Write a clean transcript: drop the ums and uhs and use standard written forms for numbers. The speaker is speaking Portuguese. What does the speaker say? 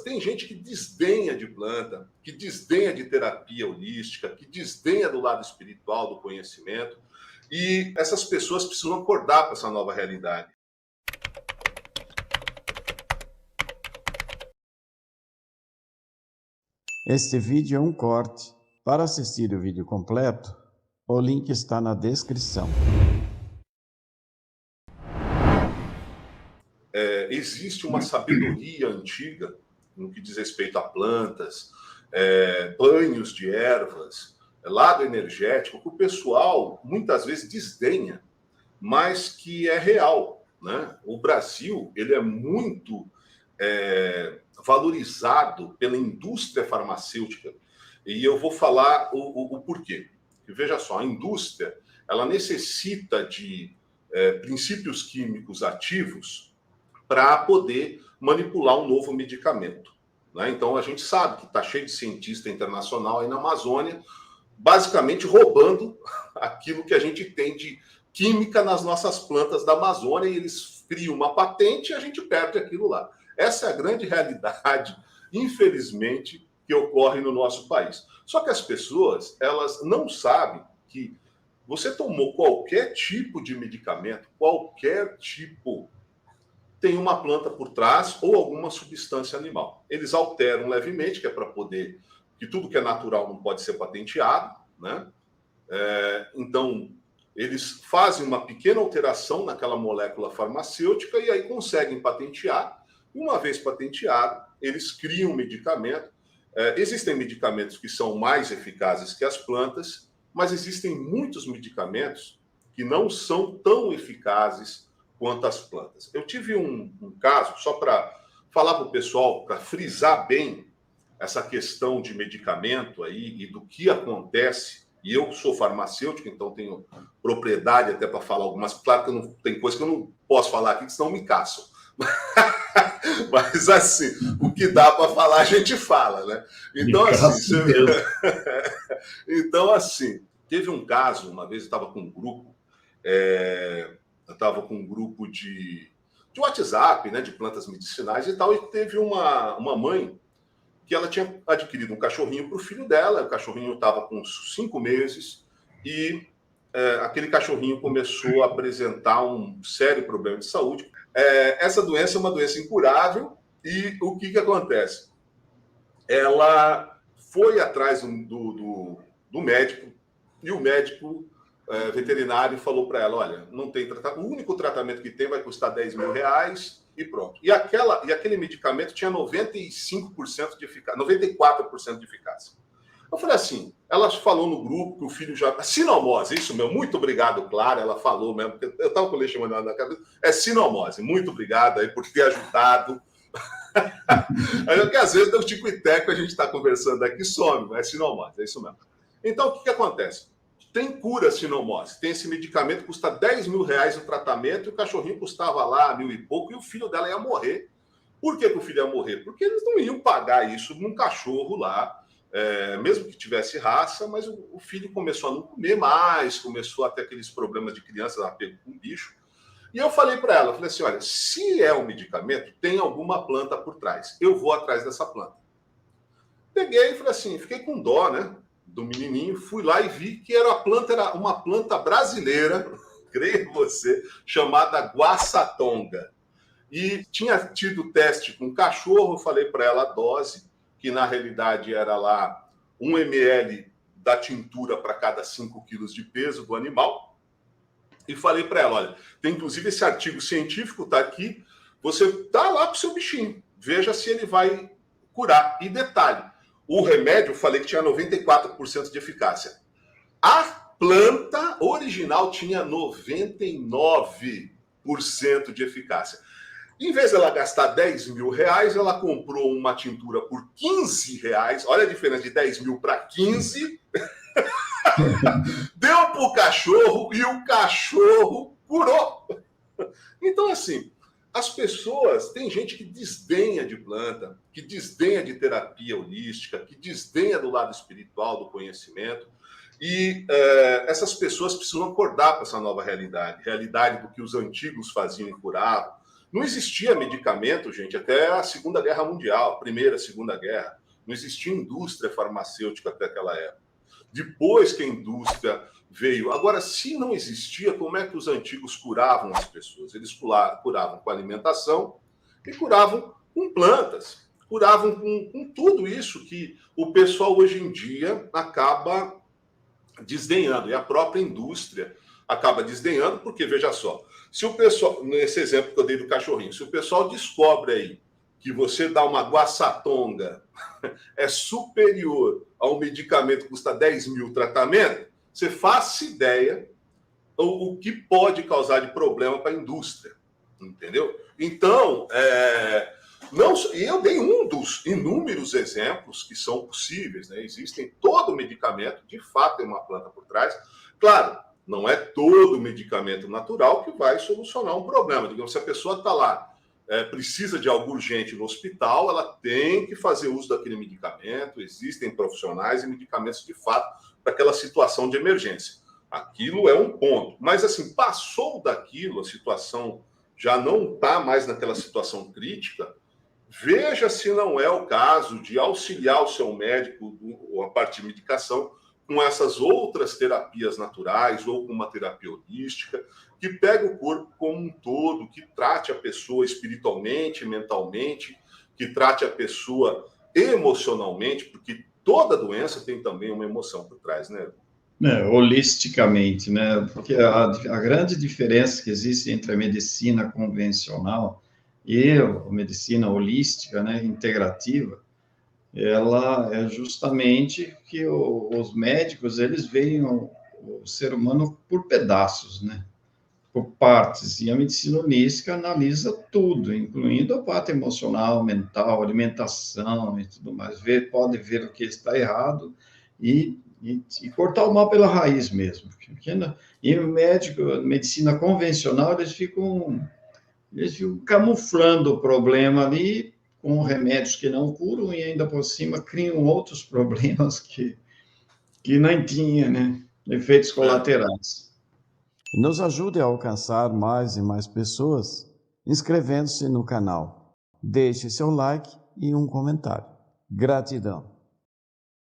Tem gente que desdenha de planta, que desdenha de terapia holística, que desdenha do lado espiritual, do conhecimento, e essas pessoas precisam acordar para essa nova realidade. Este vídeo é um corte. Para assistir o vídeo completo, o link está na descrição. Existe uma sabedoria antiga no que diz respeito a plantas, banhos de ervas, lado energético, que o pessoal muitas vezes desdenha, mas que é real, né? O Brasil, ele é muito valorizado pela indústria farmacêutica, e eu vou falar o porquê. Veja só, a indústria, ela necessita de princípios químicos ativos para poder manipular um novo medicamento, né? Então, a gente sabe que está cheio de cientista internacional aí na Amazônia, basicamente roubando aquilo que a gente tem de química nas nossas plantas da Amazônia, e eles criam uma patente e a gente perde aquilo lá. Essa é a grande realidade, infelizmente, que ocorre no nosso país. Só que as pessoas, elas não sabem que você tomou qualquer tipo de medicamento, qualquer tipo, tem uma planta por trás ou alguma substância animal. Eles alteram levemente, que é para poder, que tudo que é natural não pode ser patenteado, né? Então, eles fazem uma pequena alteração naquela molécula farmacêutica e aí conseguem patentear. E uma vez patenteado, eles criam um medicamento. Existem medicamentos que são mais eficazes que as plantas, mas existem muitos medicamentos que não são tão eficazes quanto as plantas. Eu tive um caso, só para falar para o pessoal, para frisar bem essa questão de medicamento aí e do que acontece. E eu sou farmacêutico, então tenho propriedade até para falar algumas. Claro que tem coisa que eu não posso falar aqui, senão me caçam. Mas assim, o que dá para falar a gente fala, né? Então assim, então assim, teve um caso, uma vez eu estava com um grupo, eu estava com um grupo de WhatsApp, né, de plantas medicinais e tal, e teve uma mãe que ela tinha adquirido um cachorrinho para o filho dela. O cachorrinho estava com uns 5 meses e aquele cachorrinho começou a apresentar um sério problema de saúde. Essa doença é uma doença incurável e o que acontece? Ela foi atrás do médico e o médico veterinário falou para ela: olha, não tem tratamento, o único tratamento que tem vai custar R$10.000 e pronto. E aquele medicamento tinha 95% de eficácia, 94% de eficácia. Eu falei assim, ela falou no grupo que o filho já... Sinomose, isso mesmo, muito obrigado, Clara, ela falou mesmo, eu estava com o leishmaniose na cabeça, sinomose, muito obrigado aí por ter ajudado. Porque às vezes o tico e teco a gente está conversando aqui, some, é sinomose, é isso mesmo. Então, o que acontece? Tem cura sinomose, tem esse medicamento, custa R$10.000 o tratamento, e o cachorrinho custava lá 1.000 e pouco, e o filho dela ia morrer. Por que o filho ia morrer? Porque eles não iam pagar isso num cachorro lá, mesmo que tivesse raça, mas o filho começou a não comer mais, começou a ter aqueles problemas de criança apego com bicho. E eu falei para ela, falei assim, olha, se é um medicamento, tem alguma planta por trás. Eu vou atrás dessa planta. Peguei e falei assim, fiquei com dó, né, do menininho, fui lá e vi que era uma planta brasileira, creio você, chamada guaçatonga. E tinha tido teste com cachorro, eu falei para ela a dose, que na realidade era lá 1 ml da tintura para cada 5 quilos de peso do animal. E falei para ela, olha, tem inclusive esse artigo científico, tá aqui, você dá lá para o seu bichinho, veja se ele vai curar. E detalhe, o remédio, eu falei que tinha 94% de eficácia. A planta original tinha 99% de eficácia. Em vez de ela gastar R$10.000, ela comprou uma tintura por R$15. Olha a diferença de 10 mil para 15. Deu para o cachorro e o cachorro curou. Então, assim, as pessoas, tem gente que desdenha de planta, que desdenha de terapia holística, que desdenha do lado espiritual, do conhecimento, e essas pessoas precisam acordar para essa nova realidade do que os antigos faziam e curavam, Não existia medicamento, gente, até a Segunda Guerra Mundial, Primeira, Segunda Guerra. Não existia indústria farmacêutica até aquela época. Depois que a indústria veio. Agora, se não existia, como é que os antigos curavam as pessoas? Eles curavam com alimentação e curavam com plantas. Curavam com tudo isso que o pessoal hoje em dia acaba desdenhando. E a própria indústria acaba desdenhando, porque, veja só, se o pessoal, nesse exemplo que eu dei do cachorrinho, se o pessoal descobre aí que você dá uma guaçatonga é superior a um medicamento que custa 10 mil tratamento, você faz ideia o que pode causar de problema para a indústria, entendeu? Então, não, e eu dei um dos inúmeros exemplos que são possíveis, né? Existem todo medicamento, de fato tem uma planta por trás. Claro, não é todo medicamento natural que vai solucionar um problema. Digamos, se a pessoa está lá, precisa de algo urgente no hospital, ela tem que fazer uso daquele medicamento. Existem profissionais e medicamentos de fato para aquela situação de emergência. Aquilo é um ponto. Mas, assim, passou daquilo, a situação já não está mais naquela situação crítica, veja se não é o caso de auxiliar o seu médico, ou a parte de medicação, com essas outras terapias naturais ou com uma terapia holística, que pega o corpo como um todo, que trate a pessoa espiritualmente, mentalmente, que trate a pessoa emocionalmente, porque toda doença tem também uma emoção por trás, né? Holisticamente, né? Porque a grande diferença que existe entre a medicina convencional e a medicina holística, né, integrativa, ela é justamente que os médicos, eles veem o ser humano por pedaços, né? Por partes, e a medicina holística analisa tudo, incluindo a parte emocional, mental, alimentação e tudo mais. Pode ver o que está errado e cortar o mal pela raiz mesmo. E o médico, a medicina convencional, eles ficam camuflando o problema ali com remédios que não curam e ainda por cima criam outros problemas que não tinha, né? Efeitos colaterais. Nos ajude a alcançar mais e mais pessoas inscrevendo-se no canal. Deixe seu like e um comentário. Gratidão.